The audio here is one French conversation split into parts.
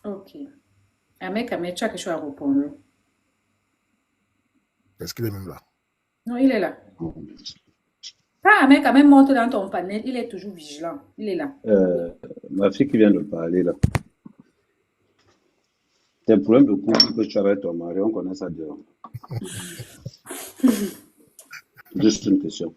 Ok. Ahmed Kamel, tu as quelque chose à répondre? Est-ce qu'il est même là? Non, il est là. Quand Ahmed Kamel monte dans ton panel, il est toujours vigilant. Il est là. Euh, Ma fille qui vient de parler là. C'est un problème de couple que tu as avec ton mari, on connaît ça déjà. Juste une question.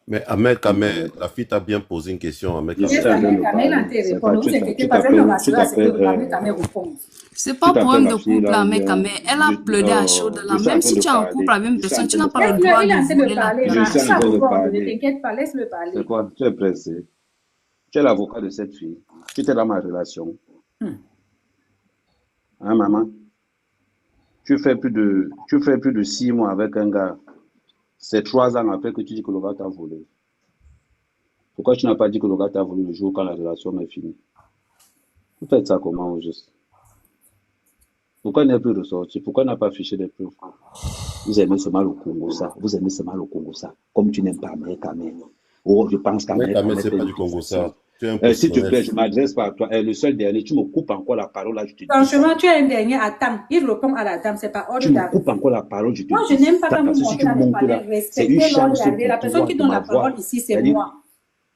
Mais Ahmed Kamel, la fille t'a bien posé une question, Ahmed Je Yes, sais, elle Kamel. vient de Ahmed Kamel a parler. te C'est répondre. pas, Ne vous tu inquiétez pas, je vais me rassurer à ce que Ahmed Kamel réponde. C'est tu pas t'appelles problème de la fille couple là ou avec bien. Kamel. Elle a pleuré à chaud de Je là. suis en Même train si de tu es en couple parler. avec une Je suis en personne, tu train n'as de pas le Laisse-le, droit parler. il est de en train de voler la parler Je là. suis Il en va train de répondre. Ne parler. t'inquiète pas, laisse-le parler. C'est quoi? Tu es pressé. Tu es l'avocat de cette fille. Tu étais dans ma relation. Hmm. Hein, maman? Tu fais plus de 6 mois avec un gars. C'est 3 ans après que tu dis que le gars t'a volé. Pourquoi tu n'as pas dit que le gars t'a volé le jour quand la relation est finie? Vous faites ça comment au juste? Pourquoi il n'est plus ressorti? Pourquoi il n'a pas affiché des preuves? Vous aimez seulement le Congo, ça. Vous aimez seulement le Congo, ça. Comme tu n'aimes pas Ahmed Kamel. Oh, je pense Ahmed qu'Ahmed Kamel, Kamel c'est fait pas une du Congo, utilisation. ça. Tu es un S'il te plaît, professionnel. je m'adresse pas à toi. Le seul dernier, tu me coupes encore la parole, là, je te Franchement, descends. tu as un dernier. Attends, il répond à la dame. C'est pas Tu ordre me coupes d'arriver. encore la parole, je te Moi, je n'aime pas descends. quand vous Parce que si montez tu dans les montes là, panels. c'est une Respectez l'ordre chance d'arriver. La pour personne toi qui de donne la m'avoir. parole ici, c'est C'est-à-dire, moi.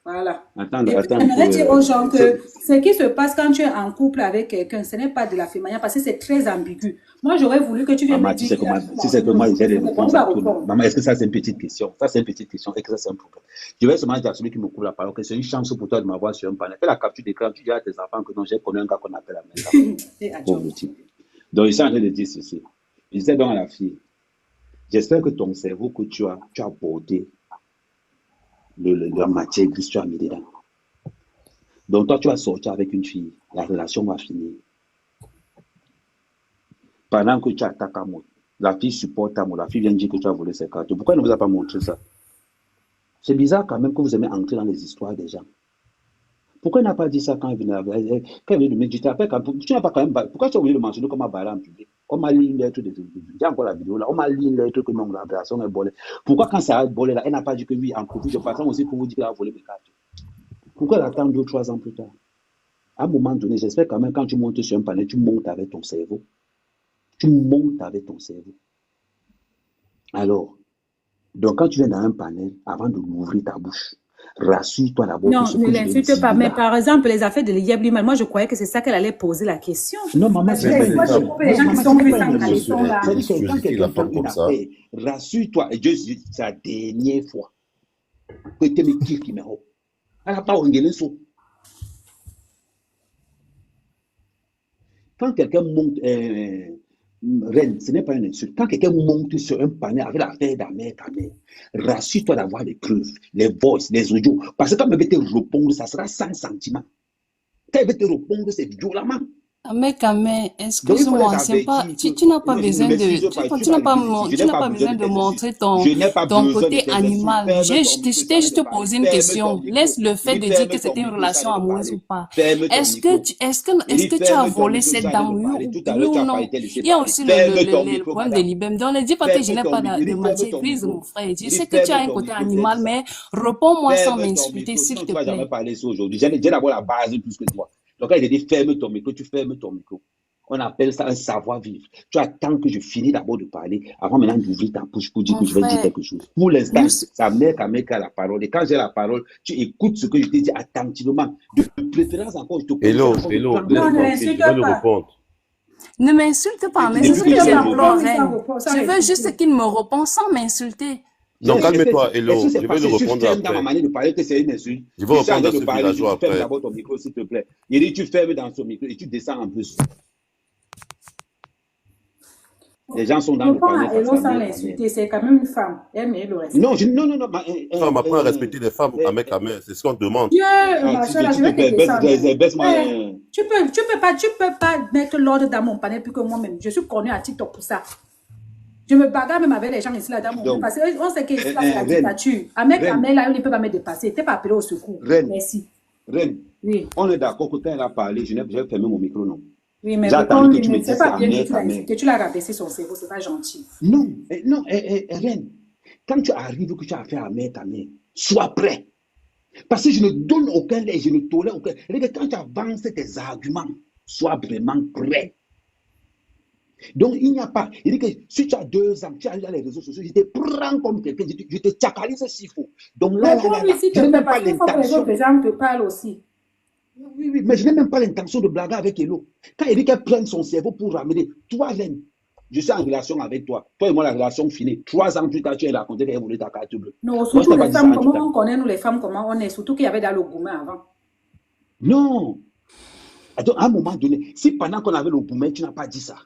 Voilà. attends, Et puis, attends un j'aimerais dire aux gens peu. que ce qui se passe quand tu es en couple avec quelqu'un, ce n'est pas de la féminin parce que c'est très ambigu. Moi, j'aurais voulu que tu viennes me Maman, tu dire sais qu'il a comment, pu si c'est mentir que le moi, jour j'ai de des son épouse. On réponses va à tout là. répondre. Maman, est-ce que ça, c'est une petite question? Ça, c'est une petite question et que ça, c'est un problème. Je vais seulement dire à celui qui me coupe la parole que c'est une chance pour toi de m'avoir sur un panel. Fais la capture d'écran, tu dis à tes enfants que non, j'ai connu un gars qu'on appelle Ahmed Kamel. Pauvre type. Donc, il s'est en train de dire ceci. Je disais donc à la fille, j'espère que ton cerveau que tu as porté la matière grise, tu as mis dedans. Donc, toi, tu vas sortir avec une fille, la relation va finir. Pendant que tu attaques à moi, la fille supporte à moi, la fille vient dire que tu as volé ses cartes. Pourquoi elle ne vous a pas montré ça? C'est bizarre quand même que vous aimez entrer dans les histoires des gens. Pourquoi il n'a pas dit ça quand il venait de méditer? Après, tu n'as pas quand même. Pourquoi tu as oublié de mentionner comment bailler en public? On m'a lu une lettre de. J'ai encore la vidéo là. On m'a lu une lettre que non, la relation est volée. Pourquoi quand ça a volé là, elle n'a pas dit que oui, en profite de façon aussi pour vous dire qu'elle a volé mes cartes? Pourquoi elle attend 2 ou 3 ans plus tard? À un moment donné, j'espère quand même quand tu montes sur un panel, tu montes avec ton cerveau. Tu montes avec ton cerveau. Alors, donc quand tu viens dans un panel, avant de l'ouvrir ta bouche, rassure-toi d'abord que Non, ce ne que je vais l'insulte dire pas. Mais là. par exemple, les affaires de Liam, moi, je croyais que c'est ça qu'elle allait poser la question. Non, maman, Parce que c'est pas Mais une moi, je ça, question. trouve les Non, gens qui maman, sont c'est pas récents une quand ils question. sont là. il C'est-à-dire que se quand justifie quelqu'un la fait femme une comme ça. affaire, rassure-toi. Et Dieu, c'est la dernière fois que tu me kiffes qui me rend. Elle n'a pas regardé ça. Quand quelqu'un monte, Reine, ce n'est pas une insulte. Quand quelqu'un monte sur un panel avec l'affaire d'Ahmed Kamel, rassure-toi d'avoir les preuves, les voices, les audios. Parce que quand elle veut te répondre, ça sera sans sentiment. Quand elle veut te répondre, c'est violemment. Ahmed Kamel, Donc, il faut les excuse-moi, c'est pas, avertir tu n'as que pas non, je ne besoin m'excuse de, pas. Tu tu n'as vas pas, dire ici, je tu n'ai n'as pas pas besoin besoin de de tes excuses. montrer Je n'ai pas ton besoin de côté tes excuses. animal. Ferme Je ton micro, je suis t'ai en train juste de parler. posé une Ferme ton question. micro. Laisse le fait Oui, de dire que ferme ton c'était une micro, je suis en relation train de amoureuse ou parler. pas. Ferme ton micro. Est-ce que tu as Ferme ton volé micro, je suis cette en train dame, de oui parler. ou, Tout à oui l'heure, tu ou n'as pas non? été laissé Il y a parler. aussi Ferme ton le micro, problème de madame. Libem. Donc, ne dis pas que je Ferme n'ai ton pas micro. de Il dit ferme matière ton grise, mon micro. frère. Je Il dit sais que tu as ferme un ton côté micro. Il a dit animal, ça. mais réponds-moi sans Ferme ton m'insulter, micro. s'il Sinon, te tu ne vas jamais plaît. parler ça aujourd'hui. J'ai d'abord la base plus que toi. Donc, quand il dit ferme ton micro, tu fermes ton micro. On appelle ça un savoir-vivre. Tu attends que je finisse d'abord de parler avant maintenant d'ouvrir ta bouche pour dire Mon que je vais dire frère, quelque chose. Pour l'instant, nous, ça mère qu'à mec a la parole. Et quand j'ai la parole, tu écoutes ce que je te dis attentivement. De préférence encore, je te conseille Hello, encore de hello, prendre Non, le ne temps. laisse-moi, l'insulte je vais lui pas. répondre. ne m'insulte pas, mais Et c'est ce puis, que Laisse-le tu j'aime viens trop, répondre Reine. sans Je veux juste l'insulter. qu'il me réponde sans m'insulter. Non, Est-ce calme-toi, que hello. c'est Je vais parce lui que je suis répondre ferme dans ma après. manière de parler que c'est une insulte? Je vais Je suis en répondre train à de ce parler, tu villageois fermes après. d'abord ton micro, s'il te plaît. Il dit, tu fermes dans son micro et tu descends en plus. Les gens sont dans le Réponds panel à parce Hello qu'à sans mère, quand même. l'insulter. C'est quand même une femme. Elle mérite le Non, respect. non, non, non. Femme, apprends à respecter les femmes à mec à mec. C'est ce qu'on te demande. Dieu, ma soeur, là, je S'il te vais te plaît, descendre. baisse-moi. Tu peux pas mettre l'ordre dans mon panel plus que moi-même. Je suis connue à TikTok pour ça. Je me bagarre même avec les gens ici là dans mon Donc, parce qu'on sait qu'ici là c'est la Reine, dictature. Avec Reine, Amel là, il ne peut pas me dépasser. Tu n'es pas appelé au secours. Reine, Merci. Reine, Oui. on est d'accord que quand elle a parlé, j'ai fermé mon micro, non? Oui, mais J'ai attendu que réponds-lui, tu me mais dises c'est c'est pas bien Ahmed. que tu l'as rabaissé son cerveau, c'est pas gentil. Non, non, Reine, quand tu arrives que tu as fait Ahmed, sois prêt. Parce que je ne donne aucun lait, je ne tolère aucun. Regarde, quand tu avances tes arguments, Sois vraiment prêt. Donc, il n'y a pas. Il dit que si tu as 2 ans, tu as les réseaux sociaux, je te prends comme quelqu'un, je te tchakalise s'il faut. Donc là, Réponds lui s'il je te n'ai plaît, même pas parce qu'il faut que les l'intention. autres gens te parlent aussi. Oui, oui, mais je n'ai même pas l'intention de blaguer avec Hello. Quand il dit qu'elle prenne son cerveau pour ramener, toi, Reine, je suis en relation avec toi. Toi et moi, la relation finie. 3 ans plus tard, tu as raconté qu'elle voulait ta carte bleue. Non, Moi, je surtout t'ai pas les dit ça femmes, en comment Italie. on connaît, nous les femmes, comment on est, surtout qu'il y avait dans le gourmet avant. Non. Donc, à un moment donné, si pendant qu'on avait le Boumet, tu n'as pas dit ça,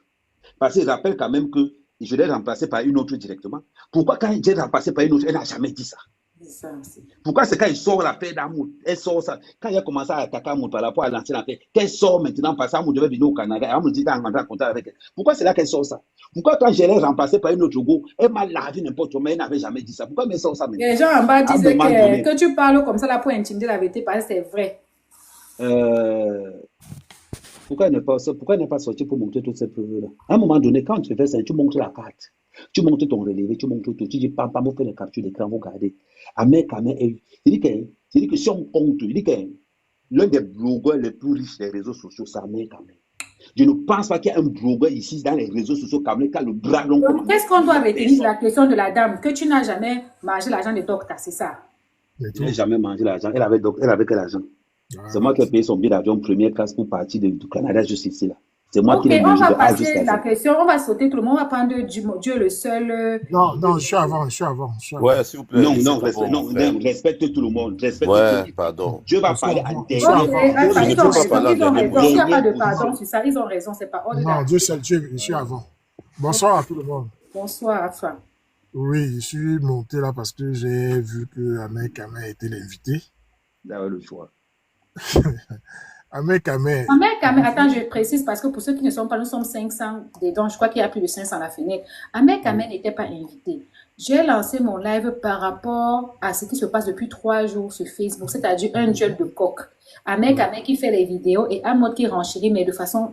parce que je rappelle quand même que je l'ai remplacé par une autre directement. Pourquoi quand j'ai remplacé par une autre, elle n'a jamais dit ça? C'est ça aussi. Pourquoi c'est quand il sort la paix d'amour, elle sort ça. Quand il a commencé à attaquer Amour par rapport à l'ancienne affaire, qu'elle sort maintenant parce qu'Amour devait venir au Canada, Amour dit qu'elle rentre en contact avec elle. Pourquoi c'est là qu'elle sort ça? Pourquoi quand je l'ai remplacé par une autre go, elle m'a lavé n'importe comment, elle n'avait jamais dit ça? Pourquoi elle sort ça Et maintenant? les gens en bas À un disaient moment donné, que tu parles comme ça là pour intimider la vérité, parce que c'est vrai. pourquoi elle n'est pas sortie pour montrer toutes ces preuves-là? À un moment donné, quand tu fais ça, tu montres la carte, tu montres ton relevé, tu montres tout, tu dis pam, pam, vous faites les captures d'écran, vous regardez. Ahmed Kamel, il dit que si on compte, il dit que l'un des blogueurs les plus riches des réseaux sociaux, c'est Ahmed Kamel. Je ne pense pas qu'il y ait un blogueur ici dans les réseaux sociaux Kamel qui a le bras long comme Donc, qu'est-ce qu'on Ahmed. doit retenir de la question de la dame? Que tu n'as jamais mangé l'argent de docteur, c'est ça? Mais Je n'ai tout. jamais mangé l'argent. Elle avait quel argent? C'est moi qui ai payé son billet d'avion première classe pour partir du Canada juste ici là. C'est moi qui Ok, l'ai on logé va de A jusqu'à passer la Z. question, on va sauter tout le monde, on va prendre Dieu le seul. Non, non, je suis avant. Ouais, s'il vous plaît, Non, laissez non, d'abord mon frère. respecte tout le monde. Respecte tout le Ouais, monde. pardon. Dieu va Je suis parler avant. en Je suis Ok, dernier. avant. Je ne ils peux ont pas parler raison, en dernier il n'y a position. pas de Dernière pardon position. sur ça, ils ont raison, c'est pas hors de Non, la... Dieu seul, je suis avant. Bonsoir à tout le monde. Bonsoir à toi. Oui, je suis monté là parce que j'ai vu que Ahmed Kamel était l'invité. D'avoir le choix. Ahmed Kamel, Attends, je précise parce que pour ceux qui ne sont pas, nous sommes 500 dedans, je crois qu'il y a plus de 500 à la fenêtre. Ahmed Kamel n'était pas invité. J'ai lancé mon live par rapport à ce qui se passe depuis 3 jours sur Facebook, c'est-à-dire un duel de coq. Ahmed Kamel qui fait les vidéos et un mode qui renchérit, mais de façon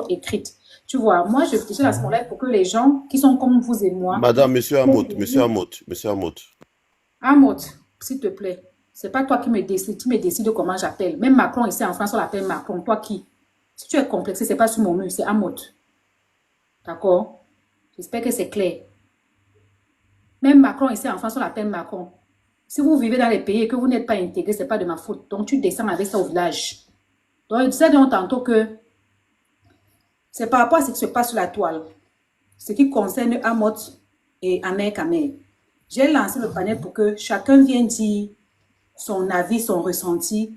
écrite. Tu vois, moi, je lance mon live pour que les gens qui sont comme vous et moi... Madame, monsieur Amot, monsieur Amot. Amot, s'il te plaît. C'est pas toi qui me décides comment j'appelle. Même Macron ici en France, on l'appelle Macron. Toi qui? Si tu es complexé, c'est pas sur mon mur, c'est Amot. D'accord? J'espère que c'est clair. Même Macron ici en France, on l'appelle Macron. Si vous vivez dans les pays et que vous n'êtes pas intégré, c'est pas de ma faute. Donc tu descends avec ça au village. Donc je disais donc tantôt que c'est par rapport à ce qui se passe sur la toile. Ce qui concerne Amot et Ahmed Kamel. J'ai lancé le panel pour que chacun vienne dire son avis, son ressenti,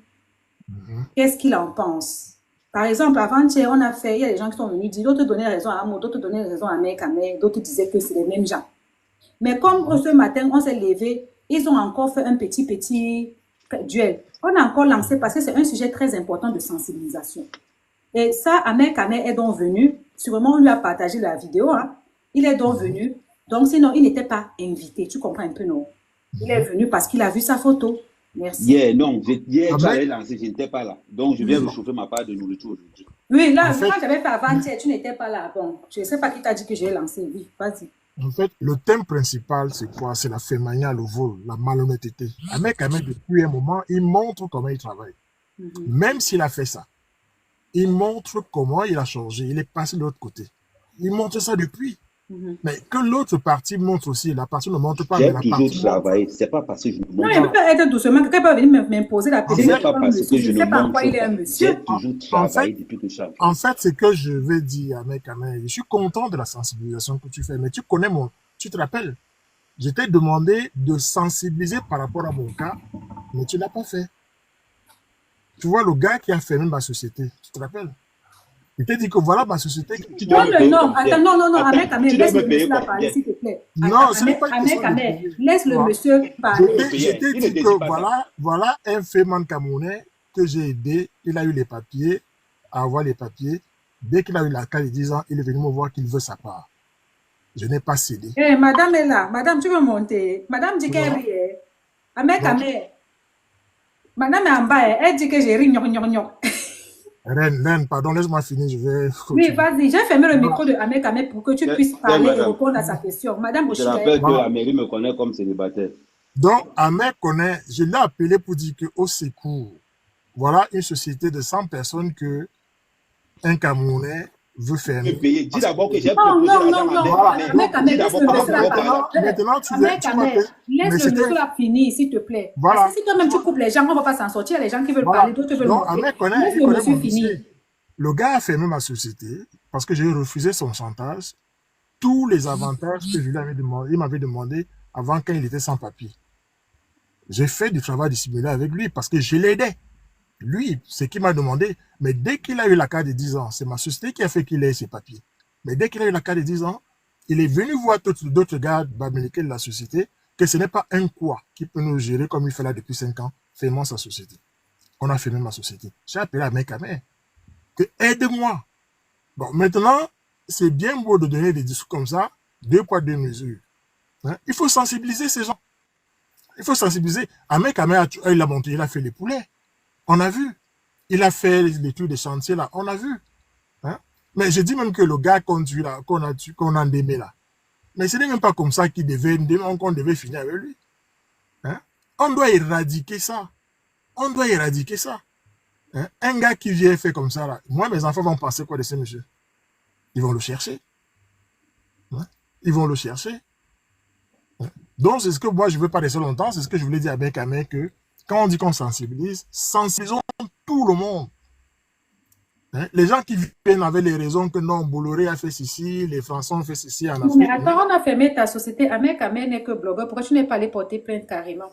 qu'est-ce qu'il en pense. Par exemple, avant-hier, il y a des gens qui sont venus dire, d'autres donnaient raison à Amo, d'autres donnaient raison à Ahmed Kamel, d'autres disaient que c'est les mêmes gens. Mais comme ce matin, on s'est levé, ils ont encore fait un petit duel. On a encore lancé parce que c'est un sujet très important de sensibilisation. Et ça, Ahmed Kamel est donc venu, sûrement on lui a partagé la vidéo, hein. Il est donc venu, donc sinon il n'était pas invité, tu comprends un peu, non? Il est venu parce qu'il a vu sa photo. Merci. Hier, non, hier, Ahmed? tu avais lancé, je n'étais pas là. Donc, je viens réchauffer ma part de nourriture aujourd'hui. Oui, là, En fait- moi j'avais fait avant-hier, tu n'étais pas là. Bon, je ne sais pas qui t'a dit que j'ai lancé. Oui, vas-y. En fait, le thème principal, c'est quoi? C'est la fémania, le vol, la malhonnêteté. Ahmed Kamel, depuis un moment, il montre comment il travaille. Même s'il a fait ça, il montre comment il a changé. Il est passé de l'autre côté. Il montre ça depuis. Mais que l'autre partie montre aussi. La partie ne montre pas, mais J'ai la toujours partie montre. travaillé. C'est pas parce que je ne Non, montre il ne peut pas être doucement. Quelqu'un peut venir m'imposer la En Ce fait- n'est pas parce que je Je ne ne sais pas en montre quoi il est un pas. monsieur. J'ai toujours travaillé depuis que je suis enfant. En fait, c'est que je vais dire à Ahmed Kamel, je suis content de la sensibilisation que tu fais, mais tu connais tu te rappelles, je t'ai demandé de sensibiliser par rapport à mon cas, mais tu ne l'as pas fait. Tu vois, le gars qui a fermé ma société, tu te rappelles? Il t'a dit que voilà ma société. Tu dois Non, me payer non, combien? attends, non, Attends, Ahmed Kamel, tu dois laisse me le payer monsieur là combien? parler, s'il te plaît. Non, ce n'est pas une Ahmed question de Kamel, payer. laisse le Tu vois? monsieur parler. Je Je t'ai il ne dit te que dit pas ça. voilà un féman camerounais que j'ai aidé. Il a eu les papiers, à avoir les papiers. Dès qu'il a eu la carte de 10 ans, il est venu me voir qu'il veut sa part. Je n'ai pas cédé. Eh, madame est là. Madame, tu veux monter? Madame dit qu'elle Non. rit. Ahmed Donc, Kamel. Madame est en bas. Elle dit que j'ai ri. Gnon, gnon, gnon. Reine, pardon, laisse-moi finir, je vais Oui, continuer. vas-y. J'ai fermé le micro de Ahmed Kamel pour que tu puisses parler et madame. répondre à sa question. Madame Je te Oshika. rappelle que Voilà. la mairie me connaît comme célibataire. Donc, Ahmed connaît, je l'ai appelé pour dire qu'au secours, voilà une société de 100 personnes que un Camerounais veut fermer. Dis d'abord que j'ai Non, proposé non, l'argent non, à non. Ahmed. Ahmed, Dis laisse d'abord le que monsieur là vous parler. Maintenant, tu Ahmed, m'appelles. laisse Mais le c'était. monsieur là finir, s'il te plaît. Voilà. Parce que si toi-même tu coupes les gens, on ne va pas s'en sortir. Les gens qui veulent Voilà. parler, d'autres veulent Donc, monter. Ahmed Laisse il le connaît monsieur mon finir. dossier. Le gars a fermé ma société parce que j'ai refusé son chantage. Tous les avantages que je lui avais demandé, il m'avait demandé avant quand il était sans papier. J'ai fait du travail dissimulé avec lui parce que je l'aidais. Lui, c'est qu'il m'a demandé, mais dès qu'il a eu la carte de 10 ans, c'est ma société qui a fait qu'il ait ses papiers. Mais dès qu'il a eu la carte de 10 ans, il est venu voir d'autres gars bamileke de la société que ce n'est pas un quoi qui peut nous gérer comme il fait là depuis 5 ans, fermant sa société. On a fermé ma société. J'ai appelé à mec que aide-moi. Bon, maintenant, c'est bien beau de donner des discours comme ça, 2 poids, 2 mesures. Hein? Il faut sensibiliser ces gens. Il faut sensibiliser. Ahmed il a monté, il a fait les poulets. On a vu. Il a fait l'étude des chantiers là. On a vu. Hein? Mais je dis même que le gars qu'on a endémé là. Mais ce n'est même pas comme ça qu'on devait finir avec lui. Hein? On doit éradiquer ça. On doit éradiquer ça. Hein? Un gars qui vient faire comme ça là. Moi, mes enfants vont penser quoi de ce monsieur? Ils vont le chercher. Hein? Ils vont le chercher. Hein? Donc, c'est ce que moi, je ne veux pas rester longtemps. C'est ce que je voulais dire à Benkamen que quand on dit qu'on sensibilise, sensibilisons tout le monde. Hein? Les gens qui viennent avec les raisons que non, Bolloré a fait ceci, les Français ont fait ceci en Afrique. Mais attends, on a fermé ta société. Ahmed Kamen n'est que blogueur. Pourquoi tu n'es pas allé porter plainte carrément?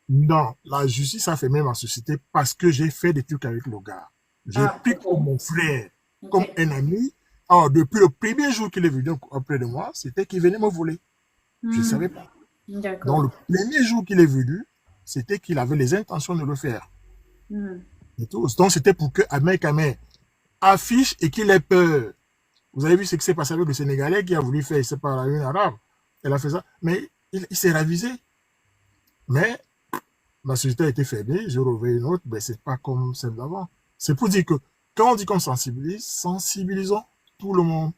Non, la justice a fermé ma société parce que j'ai fait des trucs avec le gars. J'ai pris comme mon frère, comme un ami. Alors, depuis le premier jour qu'il est venu auprès de moi, c'était qu'il venait me voler. Je ne savais pas. Donc, le premier jour qu'il est venu, c'était qu'il avait les intentions de le faire. Et tout. Donc, c'était pour que Ahmed Kamen affiche et qu'il ait peur. Vous avez vu ce qui s'est passé avec le Sénégalais qui a voulu faire, c'est pas la une arabe. Elle a fait ça. Mais il s'est ravisé. Mais ma société a été fermée, j'ai rouvert une autre, mais c'est pas comme celle d'avant. C'est pour dire que quand on dit qu'on sensibilise, sensibilisons tout le monde.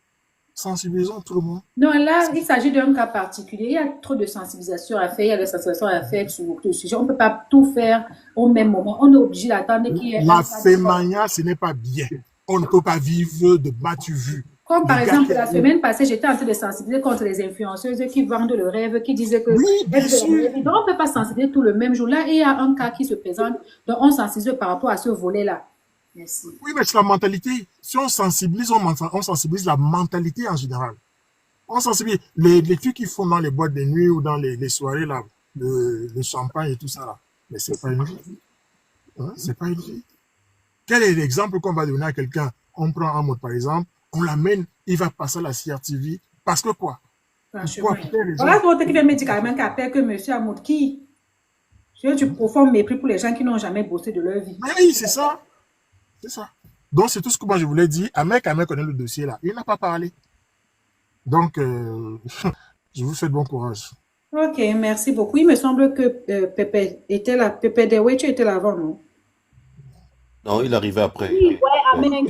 Sensibilisons tout le monde. Non, là, il s'agit d'un cas particulier. Il y a trop de sensibilisation à faire, il y a des sensibilisations à faire sur le sujet. On ne peut pas tout faire au même moment. On est obligé d'attendre qu'il y ait... La fémania, ce n'est pas bien. On ne peut pas vivre de battu vu. Comme par exemple, la semaine passée, j'étais en train de sensibiliser contre les influenceuses qui vendent le rêve, qui disaient que... Oui, bien sûr. Donc, on ne peut pas sensibiliser tout le même jour. Là, il y a un cas qui se présente, donc on sensibilise par rapport à ce volet-là. Merci. Oui, mais c'est la mentalité. Si on sensibilise, on sensibilise la mentalité en général. On sensibilise les trucs qu'ils font dans les boîtes de nuit ou dans les soirées, là, le champagne et tout ça, là. Mais c'est pas une vie. Hein? C'est pas une vie. Quel est l'exemple qu'on va donner à quelqu'un? On prend un mot, par exemple, on l'amène, il va passer à la CRTV. Parce que quoi? Franchement. Voilà pour qui vient me dire carrément qu'à peur que monsieur Amoud qui... J'ai du profond mépris pour les gens qui n'ont jamais bossé de leur vie. Mais oui, c'est ça. C'est ça. Donc, c'est tout ce que moi je voulais dire. Ahmed connaît le dossier là. Il n'a pas parlé. Donc, je vous souhaite bon courage. Ok, merci beaucoup. Il me semble que Pépé était là. Pépé Dewe, tu étais là avant, non? Non, il arrivait après. Oui, ouais, Amen,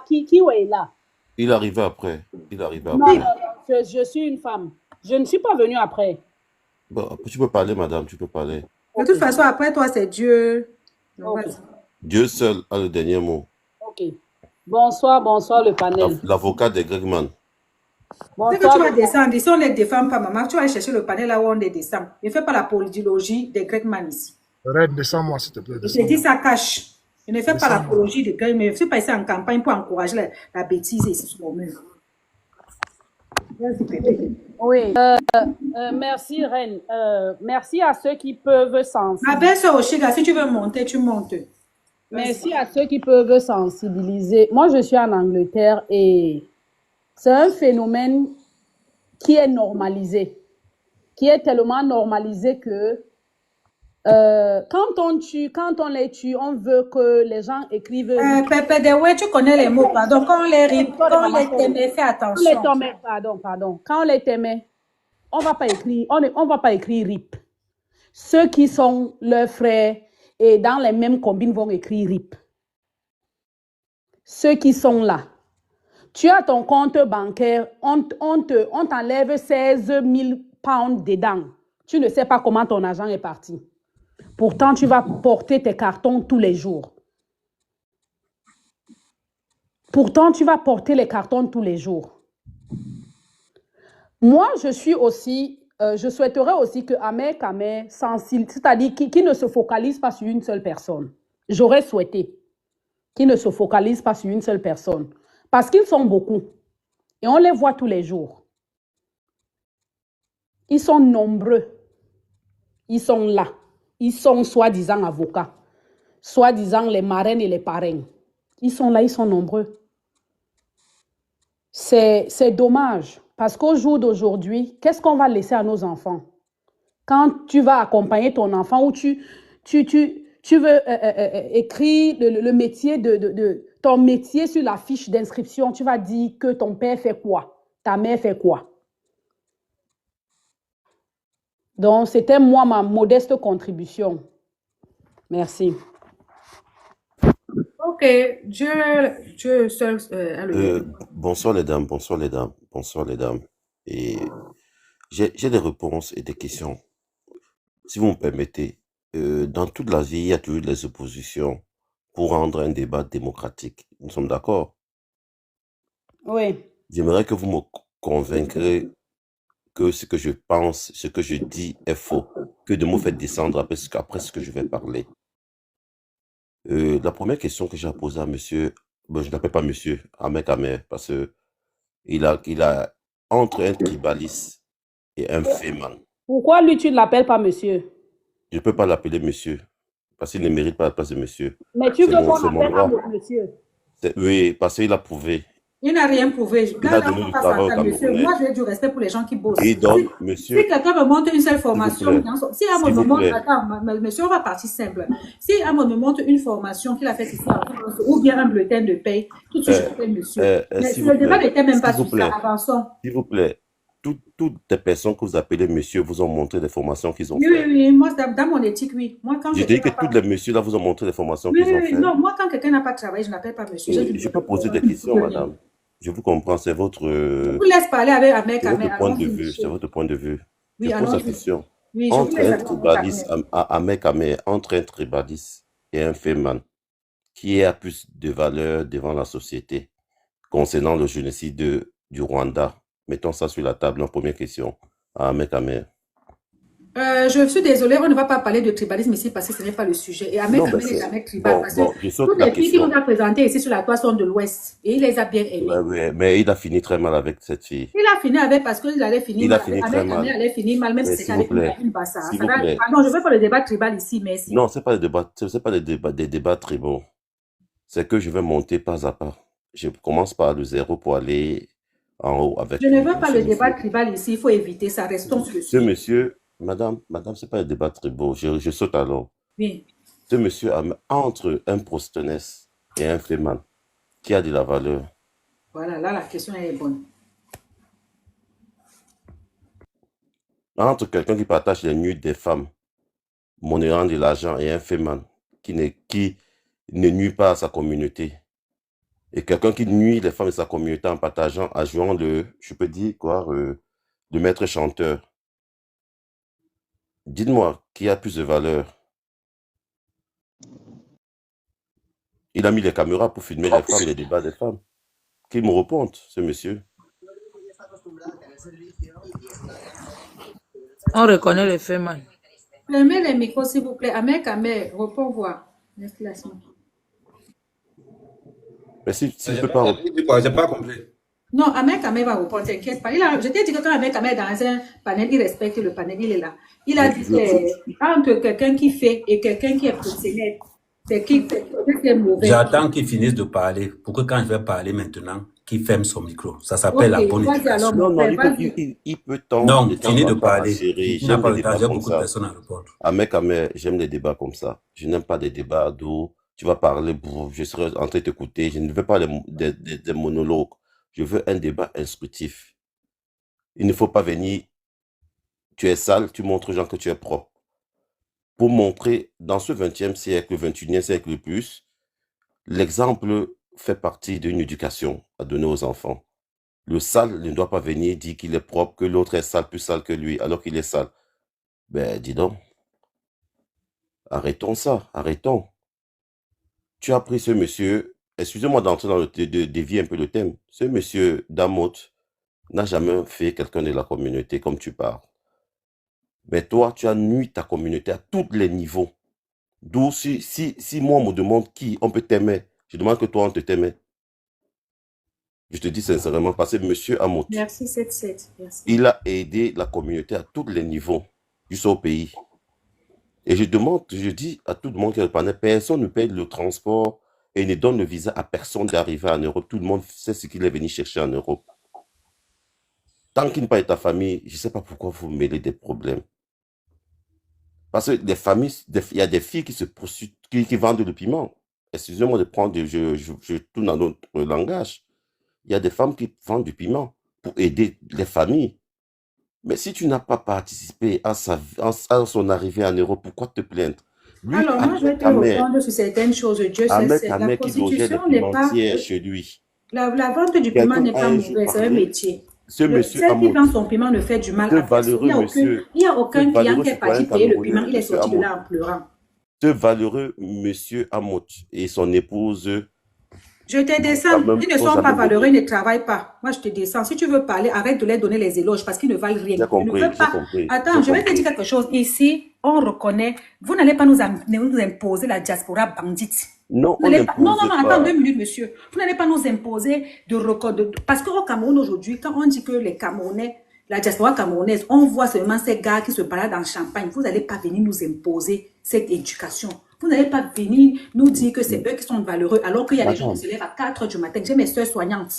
qui est là? Il arrivait après. Il arrivait après. Non, je suis une femme. Je ne suis pas venue après. Bon, tu peux parler, madame, tu peux parler. De toute façon, après toi, c'est Dieu. Okay. Dieu seul a le dernier mot. Ok. Bonsoir, bonsoir le panel. L'avocat de Gregman. C'est que tu vas descendre. Ici, on ne les défend pas, maman. Tu vas aller chercher le panel là où on les descend. Ne fais pas la polydologie des Gregman ici. Arrête, descends-moi, s'il te plaît. Je te dis, ça cache. Je ne fais pas l'apologie de Gregman. Mais je ne suis pas ici en campagne pour encourager la bêtise ici sur mon mur. Oui. Merci, Reine. Merci à ceux qui peuvent sensibiliser. Ma belle-sœur Oshiga, si tu veux monter, tu montes. Merci à ceux qui peuvent sensibiliser. Moi, je suis en Angleterre et c'est un phénomène qui est normalisé, qui est tellement normalisé que quand on les tue, on veut que les gens écrivent. Pépé Dewe, tu connais les mots, pardon. Quand on les rit, quand on les témait, fais attention. Pardon. Quand on les témait, on va pas écrire RIP. Ceux qui sont leurs frères et dans les mêmes combines vont écrire RIP. Ceux qui sont là. Tu as ton compte bancaire, on t'enlève 16 000 pounds dedans. Tu ne sais pas comment ton argent est parti. Pourtant, tu vas porter tes cartons tous les jours. Pourtant, tu vas porter les cartons tous les jours. Moi, je souhaiterais aussi que Ahmed Kameh, c'est-à-dire qui ne se focalise pas sur une seule personne. J'aurais souhaité qu'il ne se focalise pas sur une seule personne. Parce qu'ils sont beaucoup. Et on les voit tous les jours. Ils sont nombreux. Ils sont là. Ils sont soi-disant avocats. Soi-disant les marraines et les parrains. Ils sont là, ils sont nombreux. C'est dommage. Parce qu'au jour d'aujourd'hui, qu'est-ce qu'on va laisser à nos enfants? Quand tu vas accompagner ton enfant ou tu veux écrire le métier ton métier sur la fiche d'inscription, tu vas dire que ton père fait quoi? Ta mère fait quoi? Donc, c'était moi ma modeste contribution. Merci. Ok, Dieu seul a le Bonsoir les dames, bonsoir les dames, bonsoir les dames. Et j'ai des réponses et des questions. Si vous me permettez, dans toute la vie, il y a toujours des oppositions pour rendre un débat démocratique. Nous sommes d'accord? Oui. J'aimerais que vous me convaincrez que ce que je pense, ce que je dis est faux, que de me faire descendre après ce que je vais parler. La première question que j'ai à poser à monsieur, je ne l'appelle pas monsieur, Ahmed Kameh, parce que il a entre un tribaliste et un féman. Pourquoi lui, tu ne l'appelles pas monsieur? Je ne peux pas l'appeler monsieur, parce qu'il ne mérite pas la place de monsieur. Mais tu veux qu'on C'est mon l'appelle droit. monsieur? Oui, parce qu'il a prouvé. Il n'a rien prouvé. Il a donné du travail aux Monsieur, Camerounais. moi, j'ai du respect pour les gens qui bossent. Et donc, monsieur, Si quelqu'un me montre une seule formation, plaît. si Amon S'il me vous montre, plaît. attends, monsieur, on va partir simple. Si Amon me montre une formation qu'il a faite ici en France, ou bien un bulletin de paye, tout de suite, je l'appelle monsieur. Mais s'il le vous débat plaît. n'était même pas S'il vous sur ça. plaît. Avançons. S'il vous plaît. Toutes les personnes que vous appelez monsieur vous ont montré des formations qu'ils ont Oui, faites. oui, moi, dans mon éthique, oui. Moi, quand Je dis que tous les messieurs là vous ont montré des formations qu'ils ont faites. non, moi, quand quelqu'un n'a pas travaillé, je n'appelle pas monsieur. Je peux poser des questions, madame. Je vous comprends, c'est votre. Je vous laisse parler avec Ahmed C'est votre Kameh. point de vue. C'est votre point de vue. Oui, je pose la allons-y. question. Oui, je Entre vous laisse un avec tribaliste, Ahmed Kameh, entre un tribaliste et un féman, qui a plus de valeur devant la société concernant le génocide du Rwanda? Mettons ça sur la table en première question. Ahmed Kameh. Je suis désolée, on ne va pas parler de tribalisme ici parce que ce n'est pas le sujet. Et Ahmed Kameh n'est jamais tribal parce que je saute toutes la les filles qui question. nous a présentées ici sur la toile sont de l'Ouest et il les a bien aimées. Ouais, mais il a fini très mal avec cette fille. Il a fini avec parce qu'il allait finir Il a mal. fini Ahmed très Kameh mal. allait finir mal, même si Mais c'était s'il vous avec plaît. une bassard. S'il vous plaît. Pardon, je ne veux pas le débat tribal ici, merci. Non, c'est pas des débats tribaux. C'est que je vais monter pas à pas. Je commence par le zéro pour aller en haut avec. Je ne veux pas le débat tribal ici, il faut éviter ça. Restons sur le Ce sujet. monsieur, madame, c'est pas un débat tribal. Je saute alors. Oui. Ce monsieur entre un prostonès et un féman qui a de la valeur. Voilà, là la question est bonne. Entre quelqu'un qui partage les nuits des femmes, monnaient de l'argent, et un féman qui ne nuit pas à sa communauté. Et quelqu'un qui nuit les femmes de sa communauté en partageant, en jouant je peux dire quoi, le maître chanteur. Dites-moi, qui a plus de valeur? Il a mis les caméras pour filmer les femmes, les débats des femmes. Qu'il me réponde, ce monsieur. On reconnaît les faits, man. Fermez les micros, s'il vous plaît. Ahmed Kameh, réponds voir. Mais si je peux pas... J'ai pas compris. Non, Ahmed Kameh va répondre, t'inquiète pas. Je t'ai dit que quand Ahmed Kameh est dans un panel, il respecte le panel, il est là. Il a dit que entre quelqu'un qui fait et quelqu'un qui est professionnel, c'est qui est mauvais. J'attends qu'il finisse de parler pour que quand je vais parler maintenant, qu'il ferme son micro. Ça s'appelle la bonne éducation. Non, il peut tendre. Non, finis de parler. Il n'a pas le temps, j'ai beaucoup de ça. personnes à répondre. Ahmed Kameh, j'aime les débats comme ça. Je n'aime pas des débats d'où tu vas parler, je serai en train de t'écouter. Je ne veux pas des monologues. Je veux un débat instructif. Il ne faut pas venir, tu es sale, tu montres aux gens que tu es propre. Pour montrer, dans ce 20e siècle, le 21e siècle le plus, l'exemple fait partie d'une éducation à donner aux enfants. Le sale ne doit pas venir dire qu'il est propre, que l'autre est sale, plus sale que lui, alors qu'il est sale. Ben, dis donc. Arrêtons ça, arrêtons. Tu as pris ce monsieur excusez-moi d'entrer dans de dévier un peu le thème. Ce monsieur Damot n'a jamais fait quelqu'un de la communauté comme tu parles. Mais toi, tu as nui ta communauté à tous les niveaux. D'où si moi on me demande qui on peut t'aimer, je demande que toi on te t'aimait. Je te dis sincèrement, parce que monsieur Amot, Merci, 7-7. Merci. il a aidé la communauté à tous les niveaux jusqu'au pays. Et je dis à tout le monde qui est partenaire, personne ne paye le transport et ne donne le visa à personne d'arriver en Europe. Tout le monde sait ce qu'il est venu chercher en Europe. Tant qu'il n'est pas de ta famille, je ne sais pas pourquoi vous mêlez des problèmes. Parce que les familles, il y a des filles qui se prostituent, qui vendent le piment. Excusez-moi de prendre, je tourne dans notre langage. Il y a des femmes qui vendent du piment pour aider les familles. Mais si tu n'as pas participé à son arrivée en Europe, pourquoi te plaindre? Lui, Alors, moi, je vais te répondre sur certaines choses. Dieu sait, c'est la qui logeait les prostitution n'est pas... pimentières chez lui. La vente du piment n'est pas mauvaise, c'est un métier. Celle qui vend son piment ne fait du mal à personne. Il n'y a aucun client qui est parti payer le piment, il est sorti de là en pleurant. Ce valeureux monsieur Amot et son épouse... Je te descends. Ils ne sont pas valeureux, ils ne travaillent pas. Moi, je te descends. Si tu veux parler, arrête de leur donner les éloges parce qu'ils ne valent rien. J'ai compris, Attends, je vais te dire quelque chose. Ici, on reconnaît. Vous n'allez pas nous imposer la diaspora bandite. Non, non, attends 2 minutes, monsieur. Vous n'allez pas nous imposer de reconnaître. Parce qu'au Cameroun, aujourd'hui, quand on dit que les Camerounais, la diaspora camerounaise, on voit seulement ces gars qui se baladent en Champagne. Vous n'allez pas venir nous imposer cette éducation. Vous n'allez pas venir nous dire que c'est eux qui sont valeureux, alors qu'il y a des gens qui se lèvent à 4 h du matin. J'ai mes soeurs soignantes.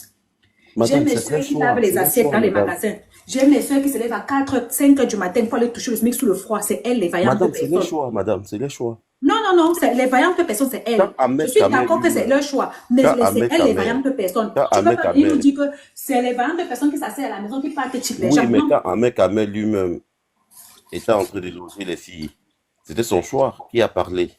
J'ai mes soeurs qui lavent les assiettes dans les magasins. J'ai mes soeurs qui se lèvent à 4 h, 5 h du matin pour aller toucher le SMIC sous le froid. C'est elles, les vaillantes personnes. C'est les choix, madame, c'est les choix. Non, les vaillantes personnes, c'est elles. Je suis d'accord que c'est leur choix, mais c'est elles, les vaillantes personnes. Tu peux pas venir nous dire que c'est les vaillantes personnes qui s'asseyent à la maison qui partent chic les gens. Oui, mais quand Ahmed Kamel lui-même était en train de loger les filles, c'était son choix qui a parlé.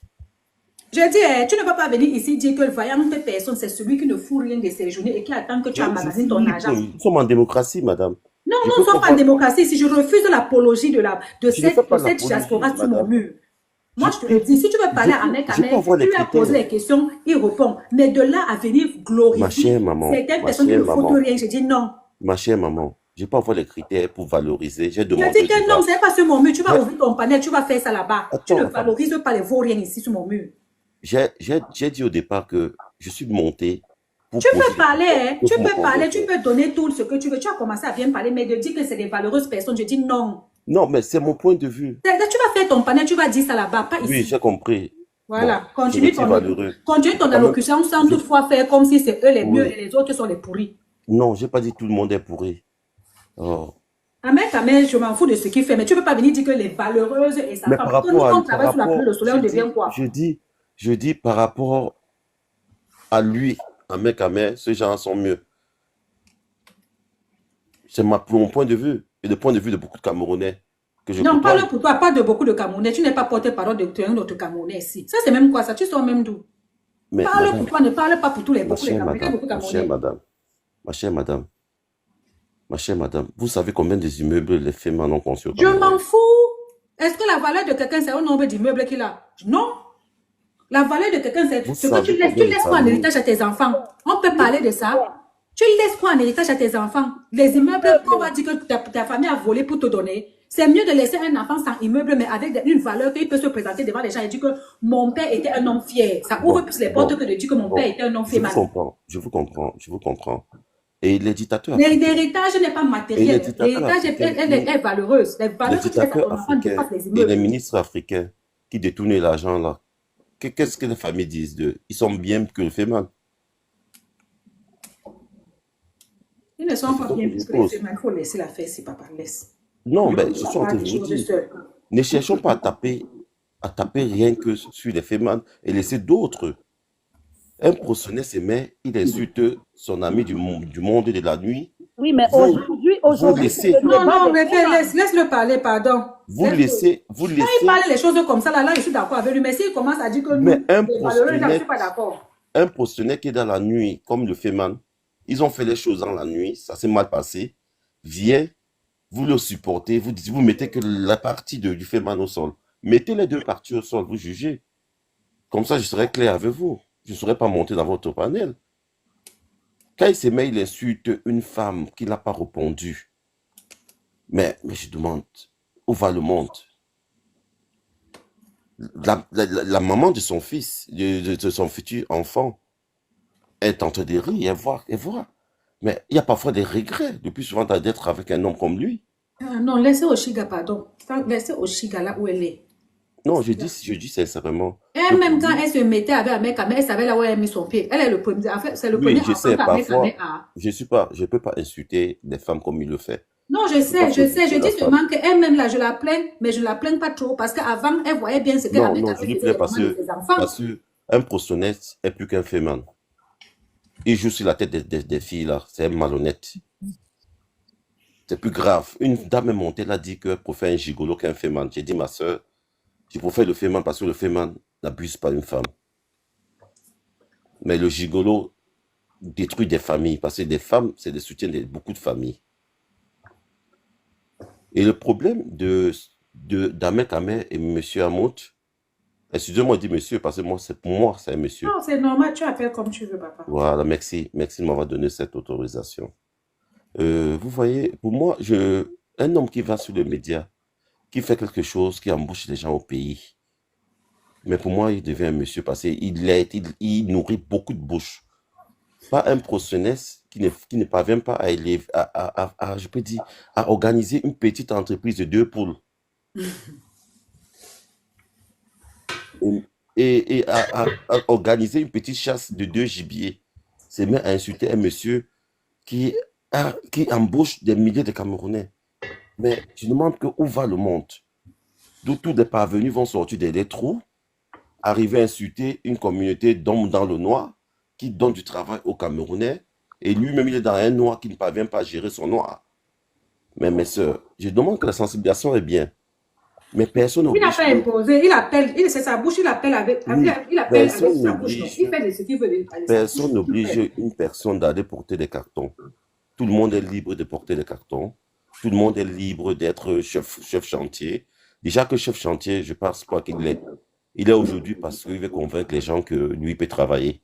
Je dis, tu ne vas pas venir ici dire que le vaillant de personne, c'est celui qui ne fout rien de ses journées et qui attend que tu emmagasines ton argent. Nous sommes en démocratie, madame. Non, nous ne sommes pas en démocratie. Si je refuse l'apologie de cette diaspora sous mon mur. Moi, je te le dis, si tu veux parler à Ahmed Kamel, tu lui as posé les questions, il répond. Mais de là à venir glorifier certaines personnes qui ne foutent rien, je dis non. Ma chère maman, je n'ai pas voir les critères pour valoriser. J'ai demandé. Je dis que non, ce n'est pas sur mon mur. Tu vas ouvrir ton panel, tu vas faire ça là-bas. Tu ne valorises pas les vauriens ici sur mon mur. J'ai dit au départ que je suis monté. Tu peux parler, tu peux donner tout ce que tu veux. Tu as commencé à bien parler, mais de dire que c'est des valeureuses personnes, je dis non. Non, mais c'est mon point de vue. Tu vas faire ton panel, tu vas dire ça là-bas, pas ici. Oui, j'ai compris. Voilà, bon, continue ton allocution sans toutefois faire comme si c'est eux les mieux et les autres sont les pourris. Non, je n'ai pas dit tout le monde est pourri. Oh. Ahmed Kamel, je m'en fous de ce qu'il fait, mais tu ne peux pas venir dire que les valeureuses et ça. Mais par rapport à... on travaille sous la pluie, le soleil, on devient quoi? Je dis par rapport à lui, Ahmed Kamel, ces gens sont mieux. C'est mon point de vue et le point de vue de beaucoup de Camerounais. Non, parle pour toi, pas de beaucoup de Camerounais. Tu n'es pas porte-parole de autre Camerounais ici. Ça, c'est même quoi ça? Tu sors même d'où? Parle pour toi, ne parle pas pour tous les Camerounais. Ma chère madame, vous savez combien des immeubles les femmes ont conçus? Je m'en fous. Est-ce que la valeur de quelqu'un, c'est un nombre d'immeubles qu'il a? Non. La valeur de quelqu'un, c'est ce que tu laisses quoi en héritage à tes enfants? On peut parler de ça. Tu laisses quoi en héritage à tes enfants? Les immeubles, on va dire que ta famille a volé pour te donner. C'est mieux de laisser un enfant sans immeuble, mais avec une valeur qu'il peut se présenter devant les gens et dire que mon père était un homme fier. Ça ouvre plus les portes que de dire que mon père était un homme fier. Je vous comprends. Et les dictateurs... L'héritage n'est pas matériel. L'héritage est valeureuse. Les valeurs que tu laisses à ton enfant dépassent les immeubles. Et les ministres africains qui détournent l'argent là, qu'est-ce que les familles disent d'eux? Ils sont bien que le fait mal. Ils ne sont pas bien plus que le fait mal. Il faut laisser la faire si papa laisse. Non, mais je suis en train de vous dire. Ne cherchons pas à taper rien que sur les faits mal et laisser d'autres. Un procédé se met, il insulte son ami du monde de la nuit. Oui, mais aujourd'hui, non, laisse-le parler, pardon. Vous laissez. Quand il parle les choses comme ça, là, je suis d'accord avec lui. Mais s'il commence à dire que nous, je ne suis pas d'accord. Un procédé qui est dans la nuit, comme le fait mal, ils ont fait les choses dans la nuit, ça s'est mal passé. Vient, vous le supportez, vous mettez que la partie du fait mal au sol. Mettez les deux parties au sol, vous jugez. Comme ça, je serai clair avec vous. je ne serais pas monté dans votre panel. Quand il se met, il insulte une femme qui n'a pas répondu. Mais je demande, où va le monde? La maman de son fils, de son futur enfant, est en train de rire et voir. Mais il y a parfois des regrets, le plus souvent d'être avec un homme comme lui. Non, laissez Oshiga, pardon. Laissez Oshiga là où elle est. Non, je dis sincèrement. Elle-même, quand elle se mettait avec Ahmed, elle savait là où elle a mis son pied. Elle est le premier. En fait, c'est le Oui, premier je enfant sais, qu'Ahmed parfois, a. je peux pas insulter des femmes comme il le fait. Non, je sais. Parfois, Je insulter la dis femme. seulement qu'elle-même, là, je la plains, mais je ne la plains pas trop parce qu'avant, elle voyait bien ce Non, qu'Ahmed je avait lui fait plais des mamans de ses enfants. parce que un prostonnette est plus qu'un féman. Il joue sur la tête des filles, là. C'est un malhonnête. C'est plus grave. Une dame est montée, elle a dit que pour faire un gigolo qu'un féman. J'ai dit, ma soeur, je préfère le féman parce que le féman n'abuse pas une femme. Mais le gigolo détruit des familles parce que des femmes, c'est le soutien de beaucoup de familles. Et le problème d'Ahmed Ahmed et M. Hamout, excusez-moi de dire monsieur parce que pour moi, c'est un monsieur. Non, c'est normal, tu appelles comme tu veux, papa. Voilà, merci de m'avoir donné cette autorisation. Vous voyez, pour moi, un homme qui va sur les médias, qui fait quelque chose, qui embauche les gens au pays, mais pour moi, il devient un monsieur parce qu'il nourrit beaucoup de bouches. Pas un professionnel qui ne parvient pas je peux dire, à organiser une petite entreprise de 2 poules et à organiser une petite chasse de 2 gibiers. C'est même à insulter un monsieur qui embauche des milliers de Camerounais. Mais je demande où va le monde? D'où tous les parvenus vont sortir des trous, arriver à insulter une communauté d'hommes dans le noir qui donne du travail aux Camerounais et lui-même il est dans un noir qui ne parvient pas à gérer son noir. Mais mes soeurs, je demande que la sensibilisation est bien. Mais personne Il n'a n'oblige. pas imposé, il appelle, c'est sa bouche, il appelle avec, Oui, il appelle avec personne sa bouche. n'oblige. Il fait de ce qu'il veut. Personne n'oblige une personne d'aller porter des cartons. Tout le monde est libre de porter des cartons. Tout le monde est libre d'être chef chantier. Déjà que chef chantier, je ne pense pas qu'il l'est. Il est aujourd'hui parce qu'il veut convaincre les gens que lui peut travailler.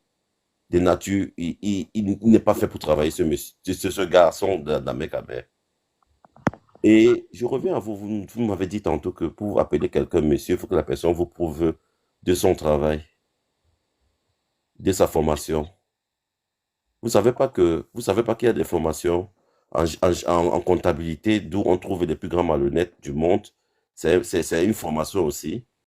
De nature, il n'est pas fait pour travailler, ce garçon d'Ahmed Ahmed. Et je reviens à vous, vous m'avez dit tantôt que pour appeler quelqu'un monsieur, il faut que la personne vous prouve de son travail, de sa formation. Vous savez pas qu'il y a des formations en comptabilité d'où on trouve les plus grands malhonnêtes du monde. C'est une formation aussi.